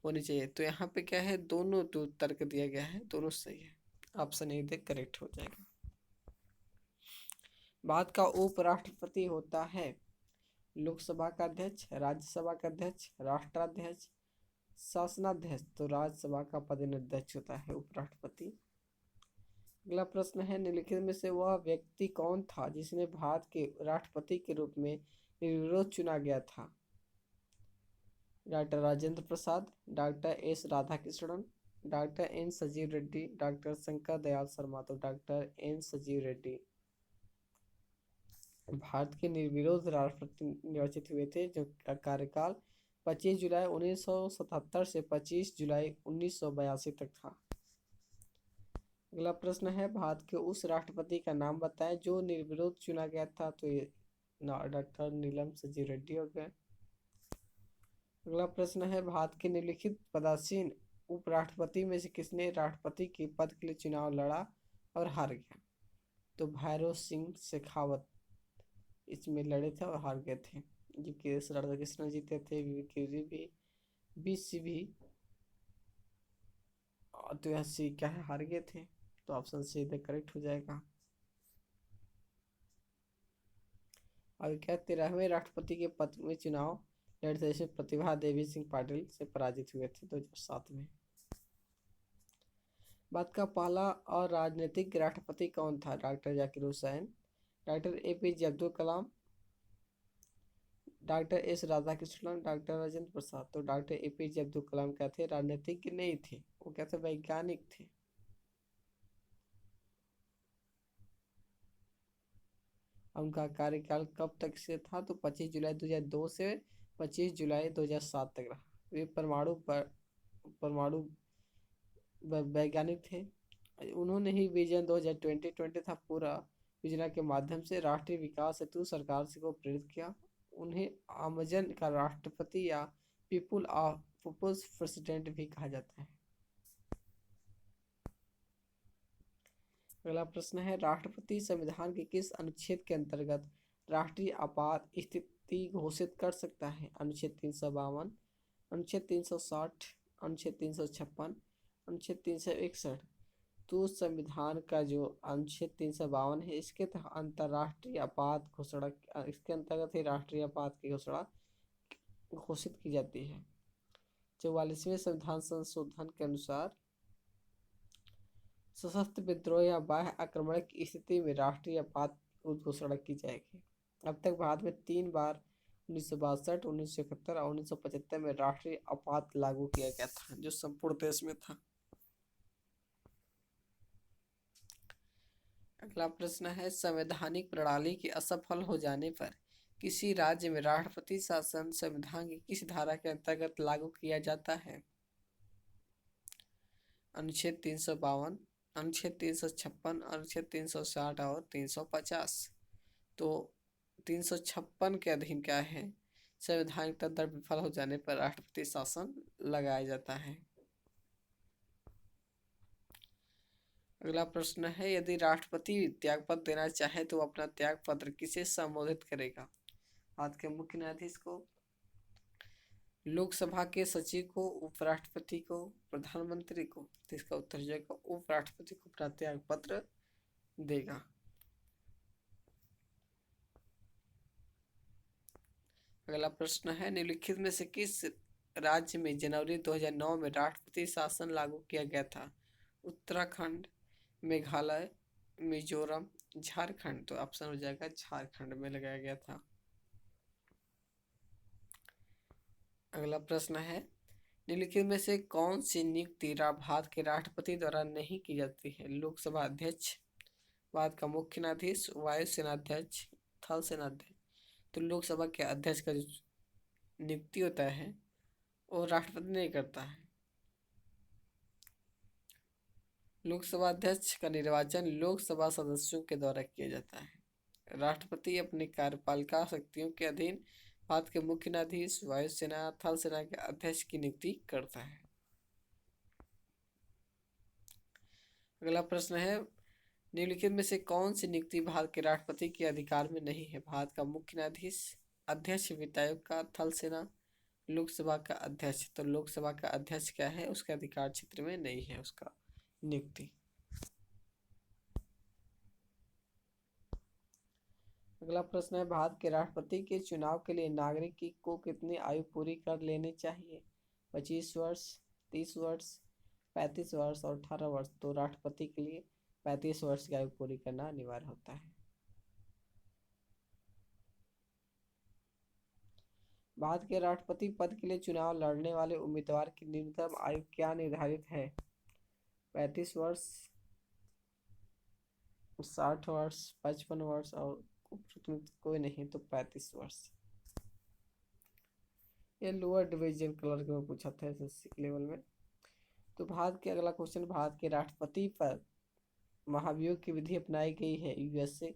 होनी चाहिए। तो यहाँ पे क्या है, दोनों जो तर्क दिया गया है दोनों सही है। ऑप्शन ए करेक्ट हो जाएगा। भारत का उपराष्ट्रपति होता है लोकसभा का अध्यक्ष, राज्यसभा का अध्यक्ष, राष्ट्राध्यक्ष, शासनाध्यक्ष। तो राज्यसभा का पदेन अध्यक्ष होता है उपराष्ट्रपति। अगला प्रश्न है, निम्नलिखित में से वह व्यक्ति कौन था जिसने भारत के राष्ट्रपति के रूप में निर्विरोध चुना गया था? Doctor Rajendra Prasad, doctor S Radhakrishnan, doctor N Sanjiva Reddy, doctor Shankar Dayal Sharma. तो डॉक्टर एन संजीव रेड्डी भारत के निर्विरोध राष्ट्रपति निर्वाचित हुए थे, जो कार्यकाल 25 जुलाई 1977 से 25 जुलाई 1982 तक था। अगला प्रश्न है, भारत के उस राष्ट्रपति का नाम बताएं जो निर्विरोध चुना गया था। तो ये डॉक्टर नीलम संजीव रेड्डी हो गए। अगला प्रश्न है, भारत के निम्नलिखित पदासीन उपराष्ट्रपति में से किसने राष्ट्रपति के पद के लिए चुनाव लड़ा और हार गया? तो भैरों सिंह शेखावत इसमें लड़े थे और हार गए थे, जबकि राधाकृष्णन जीते थे, बीसी भी। तो यहाँ सी क्या है, हार गए थे। तो ऑप्शन सी करेक्ट हो जाएगा। और क्या 13वें राष्ट्रपति के पद में चुनाव लड़ते थे प्रतिभा देवी सिंह पाटिल से पराजित हुए थे 2007 में। भारत का पहला और राजनीतिक राष्ट्रपति कौन था? Doctor Zakir Hussain, doctor APJ Abdul Kalam, doctor S Radhakrishnan, doctor Rajendra Prasad. तो डॉक्टर एपीजे अब्दुल कलाम क्या थे, राजनीतिज्ञ नहीं थे, वो क्या थे, वैज्ञानिक थे। उनका कार्यकाल कब तक से था? तो 25 जुलाई 2002 से 25 जुलाई 2007 तक रहा। वे परमाणु वैज्ञानिक थे। उन्होंने ही विजन 2020 था पूरा योजना के माध्यम से राष्ट्रीय विकास हेतु सरकार से को प्रेरित किया। उन्हें अमेजन का राष्ट्रपति या पीपुल्स प्रेसिडेंट भी कहा जाता है। अगला प्रश्न है, राष्ट्रपति संविधान के किस अनुच्छेद के अंतर्गत राष्ट्रीय आपात स्थिति घोषित कर सकता है? अनुच्छेद 352, अनुच्छेद 360, अनुच्छेद 356, अनुच्छेद 361। तो संविधान का जो अनुच्छेद 352 है इसके अंतर्राष्ट्रीय आपात घोषणा, इसके अंतर्गत ही राष्ट्रीय आपात की घोषणा घोषित की जाती है। 44वें संविधान संशोधन के अनुसार सशस्त्र विद्रोह या बाह्य आक्रमण की स्थिति में राष्ट्रीय आपात घोषणा की जाएगी। अब तक भारत में 3 बार 1962, 1971 और 1975 में राष्ट्रीय आपात लागू किया गया था, जो संपूर्ण देश में था। अगला प्रश्न है, संवैधानिक प्रणाली के असफल हो जाने पर किसी राज्य में राष्ट्रपति शासन संविधान की किस धारा के अंतर्गत लागू किया जाता है? अनुच्छेद 352, अनुच्छेद 356, अनुच्छेद 360 और 350। तो 356 के अधीन क्या है? संवैधानिक तंत्र विफल हो जाने पर राष्ट्रपति शासन लगाया जाता है। अगला प्रश्न है, यदि राष्ट्रपति त्यागपत्र देना चाहे तो अपना त्यागपत्र किसे संबोधित करेगा? भारत के मुख्य न्यायाधीश को, लोकसभा के सचिव को, उपराष्ट्रपति को, प्रधानमंत्री को? तो इसका उत्तर हो जाएगा उपराष्ट्रपति को अपना त्यागपत्र देगा। अगला प्रश्न है, निम्नलिखित में से किस राज्य में जनवरी 2009 में राष्ट्रपति शासन लागू किया गया था? उत्तराखंड, मेघालय, मिजोरम, झारखंड? तो ऑप्शन हो जाएगा झारखंड में लगाया गया था। अगला प्रश्न है, निम्नलिखित में से कौन सी नियुक्ति भारत के राष्ट्रपति द्वारा नहीं की जाती है? लोकसभा अध्यक्ष, भारत का मुख्य न्यायाधीश, वायुसेना अध्यक्ष, थल सेना अध्यक्ष? तो लोकसभा के अध्यक्ष का जो नियुक्ति होता है वो राष्ट्रपति नहीं करता है। लोकसभा अध्यक्ष का निर्वाचन लोकसभा सदस्यों के द्वारा किया जाता है। राष्ट्रपति अपनी कार्यपालिका शक्तियों के अधीन भारत के मुख्य न्यायाधीश, वायुसेना, थल सेना के अध्यक्ष की नियुक्ति करता है। अगला प्रश्न है, निम्नलिखित में से कौन सी नियुक्ति भारत के राष्ट्रपति के अधिकार में नहीं है? भारत का मुख्य न्यायाधीश, अध्यक्ष वित्त आयोग का, थल सेना, लोकसभा का अध्यक्ष? तो लोकसभा का अध्यक्ष क्या है, उसके अधिकार क्षेत्र में नहीं है उसका नियुक्ति। अगला प्रश्न है, भारत के राष्ट्रपति के चुनाव के लिए नागरिक को कितनी आयु पूरी कर लेनी चाहिए? 25 वर्ष, 30 वर्ष, 35 वर्ष और 18 वर्ष? तो राष्ट्रपति के लिए 35 वर्ष की आयु पूरी करना अनिवार्य होता है। भारत के राष्ट्रपति पद के लिए चुनाव लड़ने वाले उम्मीदवार की न्यूनतम आयु क्या निर्धारित है? 35 वर्ष, 60 वर्ष, 55 वर्ष और कोई नहीं तो 35 वर्ष। ये लोअर डिवीजन क्लर्क में पूछा था एसएससी लेवल में। तो भारत के अगला क्वेश्चन, भारत के राष्ट्रपति पर महाभियोग की विधि अपनाई गई है? यूएसए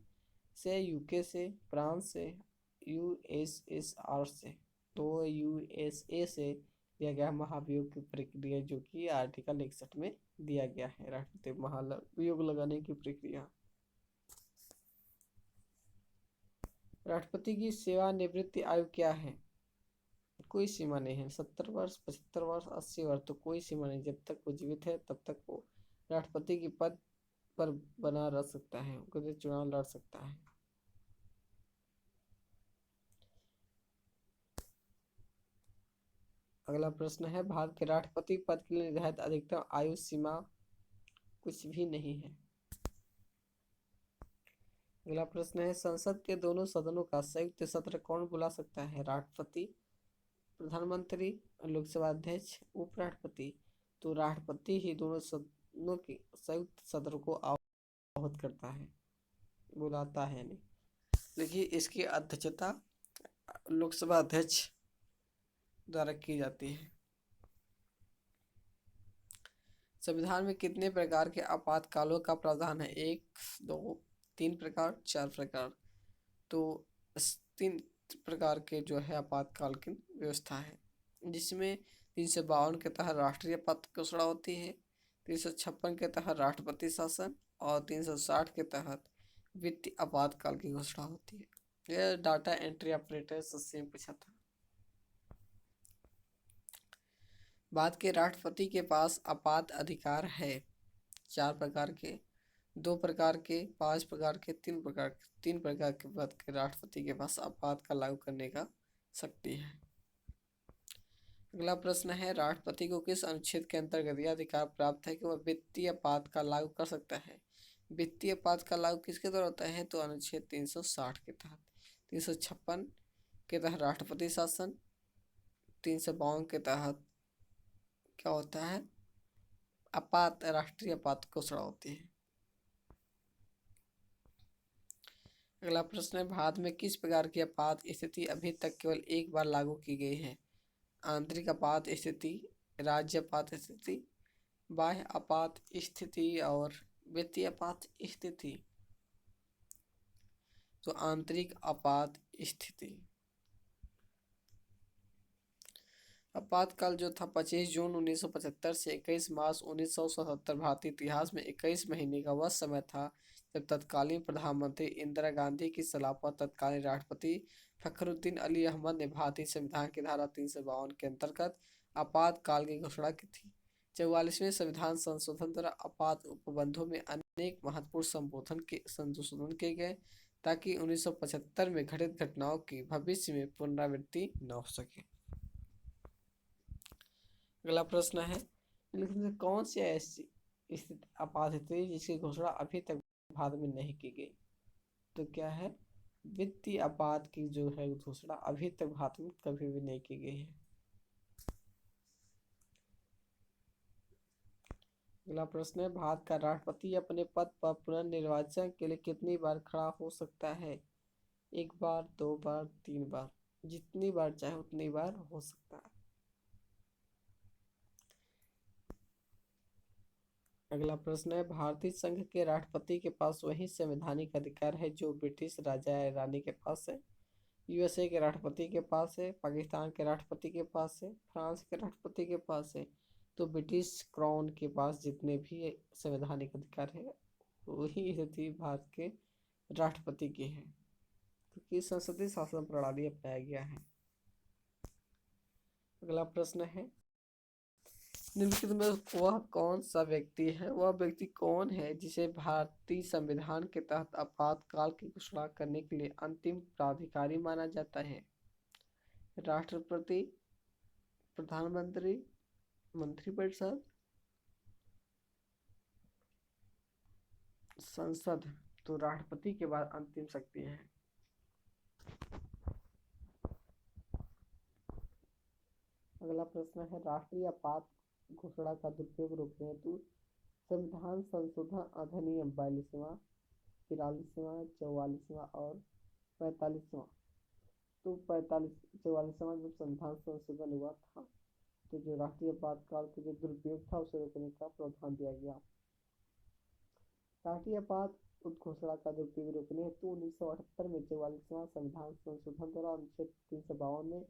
से, यूके से, फ्रांस से, यूएसएसआर से? तो यूएसए से दिया गया महाभियोग की प्रक्रिया, जो कि आर्टिकल 61 में दिया गया है, राष्ट्रपति महाभियोग लगाने की प्रक्रिया। राष्ट्रपति की सेवानिवृत्ति आयु क्या है? कोई सीमा नहीं है। 70 वर्ष, 75 वर्ष, 80 वर्ष? तो कोई सीमा नहीं, जब तक वो जीवित है तब तक वो राष्ट्रपति की पद पर बना रह सकता है, वो चुनाव लड़ सकता है। अगला प्रश्न है, भारत के राष्ट्रपति पद के लिए निर्धारित अधिकतम आयु सीमा कुछ भी नहीं है। अगला प्रश्न है, संसद के दोनों सदनों का संयुक्त सत्र कौन बुला सकता है? राष्ट्रपति, प्रधानमंत्री, लोकसभा अध्यक्ष, उपराष्ट्रपति? तो राष्ट्रपति ही दोनों सदनों के संयुक्त सत्र को आहूत करता है, बुलाता है नहीं। देखिए, इसकी अध्यक्षता लोकसभा अध्यक्ष द्वारा की जाती है। संविधान में कितने प्रकार के आपातकालों का प्रावधान है? 1, 2, 3 प्रकार, 4 प्रकार? तो 3 प्रकार के जो है आपातकाल की व्यवस्था है, जिसमें 352 के तहत राष्ट्रीय आपात घोषणा होती है, 356 के तहत राष्ट्रपति शासन और 360 के तहत वित्तीय आपातकाल की घोषणा होती है। यह डाटा एंट्री ऑपरेटर से पूछा था। भारत के राष्ट्रपति के पास आपात अधिकार है 4 प्रकार के, 2 प्रकार के, 5 प्रकार के, 3 प्रकार के। 3 प्रकार के पद के राष्ट्रपति के पास आपात का लागू करने का शक्ति है। अगला प्रश्न है, राष्ट्रपति को किस अनुच्छेद के अंतर्गत यह अधिकार प्राप्त है कि वह वित्तीय आपात का लागू कर सकता है? वित्तीय आपात का लागू किसके द्वारा होता है? तो अनुच्छेद 360 के तहत। 356 के तहत राष्ट्रपति शासन, 352 के तहत क्या होता है, राष्ट्रीय आपात घोषणा होती है। अगला प्रश्न है, भारत में किस प्रकार की आपात स्थिति अभी तक केवल एक बार लागू की गई है? आंतरिक आपात स्थिति, राज्य आपात स्थिति, बाह्य आपात स्थिति और वित्तीय आपात स्थिति। तो आंतरिक आपात स्थिति। आपातकाल जो था 25 जून 1975 से 21 मार्च 1977 भारतीय इतिहास में 21 महीने का वह समय था जब तत्कालीन प्रधानमंत्री इंदिरा गांधी की सलाह पर तत्कालीन राष्ट्रपति फखरुद्दीन अली अहमद ने भारतीय संविधान की धारा 352 के अंतर्गत आपातकाल की घोषणा की थी। 44वें संविधान संशोधन द्वारा आपात उपबंधों में अनेक महत्वपूर्ण संशोधन किए गए ताकि 1975 में घटित घटनाओं की भविष्य में पुनरावृत्ति न हो सके। अगला प्रश्न है, निम्नलिखित में कौन सी ऐसी स्थिति आपात स्थिति जिसकी घोषणा अभी तक भारत में नहीं की गई? तो क्या है, वित्तीय आपात की जो है घोषणा अभी तक भारत में कभी भी नहीं की गई है। अगला प्रश्न है, भारत का राष्ट्रपति अपने पद पर पुनर्निर्वाचन के लिए कितनी बार खड़ा हो सकता है? 1 बार, 2 बार, 3 बार? जितनी बार चाहे उतनी बार हो सकता है। अगला प्रश्न है, भारतीय संघ के राष्ट्रपति के पास वही संवैधानिक अधिकार है जो ब्रिटिश राजा या रानी के पास है। यूएसए के राष्ट्रपति के पास है, पाकिस्तान के राष्ट्रपति के पास है, फ्रांस के राष्ट्रपति के पास है। तो ब्रिटिश क्राउन के पास जितने भी संवैधानिक अधिकार है वही स्थिति भारत के राष्ट्रपति की है, क्योंकि संसदीय शासन प्रणाली अपनाया गया है। अगला प्रश्न है, निम्नलिखित में वह कौन सा व्यक्ति है, वह व्यक्ति कौन है जिसे भारतीय संविधान के तहत आपातकाल की घोषणा करने के लिए अंतिम प्राधिकारी माना जाता है? राष्ट्रपति, प्रधानमंत्री, मंत्रिपरिषद, संसद? तो राष्ट्रपति के बाद अंतिम शक्ति है। अगला प्रश्न है, राष्ट्रीय आपात घोषणा का दुरुपयोग रोकने हेतु संविधान संशोधन अधिनियम 42वां, 43वां, 44वां और 45वां। तो 44वां जब संविधान संशोधन हुआ था तो जो राष्ट्रीय आपातकाल के जो दुरुपयोग था उसे रोकने का प्रावधान दिया गया। राष्ट्रीय आपात घोषणा का दुरुपयोग रोकने हेतु 1978 में 44वां संविधान संशोधन द्वारा अनुच्छेद 352 में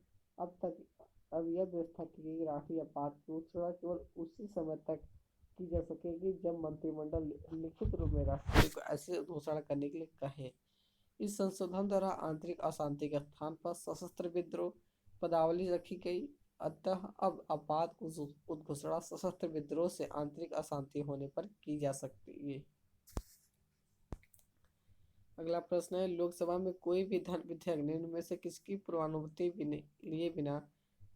अब यह व्यवस्था की गई राष्ट्रीय आपात घोषणा केवल उसी समय तक की जा सकेगी जब मंत्रिमंडल लिखित रूप में राष्ट्रपति को ऐसे घोषणा करने के लिए कहे। इस संशोधन द्वारा आंतरिक अशांति के स्थान पर सशस्त्र विद्रोह पदावली रखी गई। अतः अब आपात घोषणा सशस्त्र विद्रोह से आंतरिक अशांति होने पर की जा सकती है। अगला प्रश्न है, लोकसभा में कोई भी विधेयक निम्न में से किसकी पूर्वानुमति लिए बिना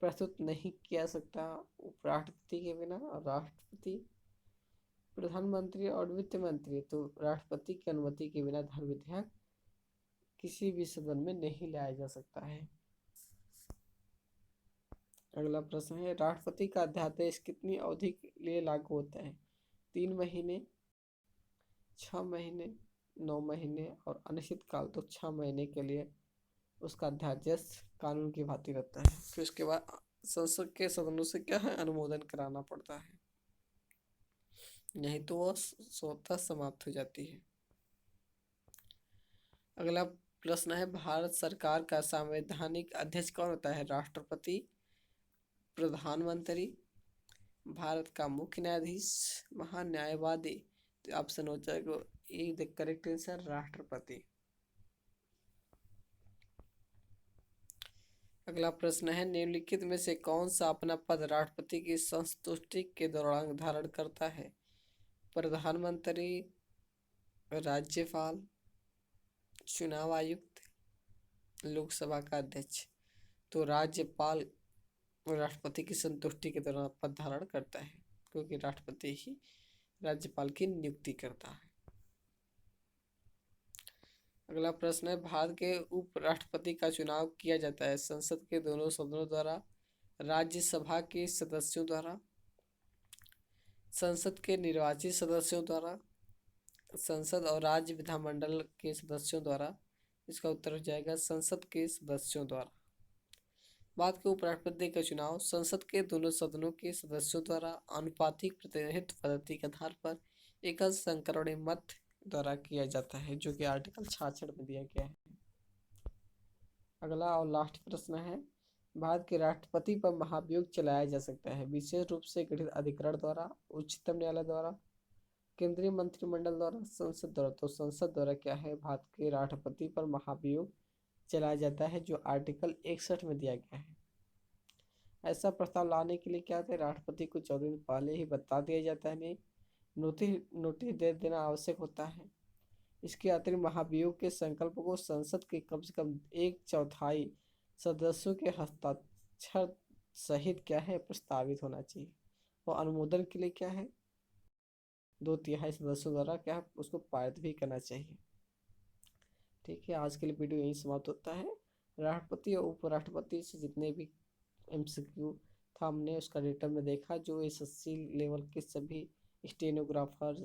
प्रस्तुत नहीं किया सकता? उपराष्ट्रपति के बिना, राष्ट्रपति, प्रधानमंत्री और वित्त मंत्री। तो राष्ट्रपति की अनुमति के बिना धन विधेयक किसी भी सदन में नहीं लाया जा सकता है। अगला प्रश्न है, राष्ट्रपति का अध्यादेश कितनी अवधि के लिए लागू होता है? 3 महीने, 6 महीने, 9 महीने और अनिश्चित काल। तो 6 महीने के लिए उसका अध्यादेश कानून की भांति रहता है, फिर उसके बाद संसद के सदनों से क्या है, अनुमोदन कराना पड़ता है, नहीं तो वह स्वतः समाप्त हो जाती है। अगला प्रश्न है, भारत सरकार का संवैधानिक अध्यक्ष कौन होता है? राष्ट्रपति, प्रधानमंत्री, भारत का मुख्य न्यायाधीश, महान्यायवादी। तो ऑप्शन हो जाएगा ए द करेक्ट आंसर, राष्ट्रपति। अगला प्रश्न है, निम्नलिखित में से कौन सा अपना पद राष्ट्रपति की संस्तुष्टि के दौरान धारण करता है? प्रधानमंत्री, राज्यपाल, चुनाव आयुक्त, लोकसभा का अध्यक्ष। तो राज्यपाल राष्ट्रपति की संतुष्टि के दौरान पद धारण करता है, क्योंकि राष्ट्रपति ही राज्यपाल की नियुक्ति करता है। अगला प्रश्न है, भारत के उपराष्ट्रपति का चुनाव किया जाता है संसद के दोनों सदनों द्वारा, राज्यसभा के सदस्यों द्वारा, संसद के निर्वाचित सदस्यों द्वारा, संसद और राज्य विधानमंडल के सदस्यों द्वारा। इसका उत्तर हो जाएगा संसद के सदस्यों द्वारा। भारत के उपराष्ट्रपति का चुनाव संसद के दोनों सदनों के सदस्यों द्वारा आनुपातिक प्रतिनिधित्व पद्धति के आधार पर एकल संकरणीय मत द्वारा किया जाता है, जो कि आर्टिकल 66 में दिया गया है। अगला और लास्ट प्रश्न है, भारत के राष्ट्रपति पर महाभियोग चलाया जा सकता है विशेष रूप से गठित अधिकरण द्वारा, उच्चतम न्यायालय द्वारा, केंद्रीय मंत्रिमंडल द्वारा, संसद द्वारा। तो संसद द्वारा क्या है, भारत के राष्ट्रपति पर महाभियोग चलाया जाता है, जो आर्टिकल 61 में दिया गया है। ऐसा प्रस्ताव लाने के लिए क्या होता है, राष्ट्रपति को 14 दिन पहले ही बता दिया जाता है, नहीं नोटिस दे देना आवश्यक होता है। इसके अतिरिक्त महाभियोग के संकल्प को संसद के कम से कम 1/4 सदस्यों के हस्ताक्षर सहित क्या है, प्रस्तावित होना चाहिए। और अनुमोदन के लिए क्या है, 2/3 सदस्यों द्वारा क्या है, उसको पारित भी करना चाहिए। ठीक है, आज के लिए वीडियो यहीं समाप्त होता है। राष्ट्रपति और उपराष्ट्रपति से जितने भी MCQ था हमने उसका रिटर्न में देखा, जो SSC लेवल के सभी stenographer,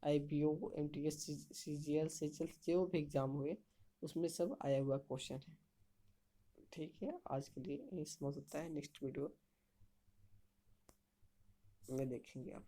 IPO, MTS, CGL, CGL जो भी एग्जाम हुए उसमें सब आया हुआ क्वेश्चन है। ठीक है, आज के लिए यही समाप्त होता है। नेक्स्ट वीडियो में देखेंगे आप।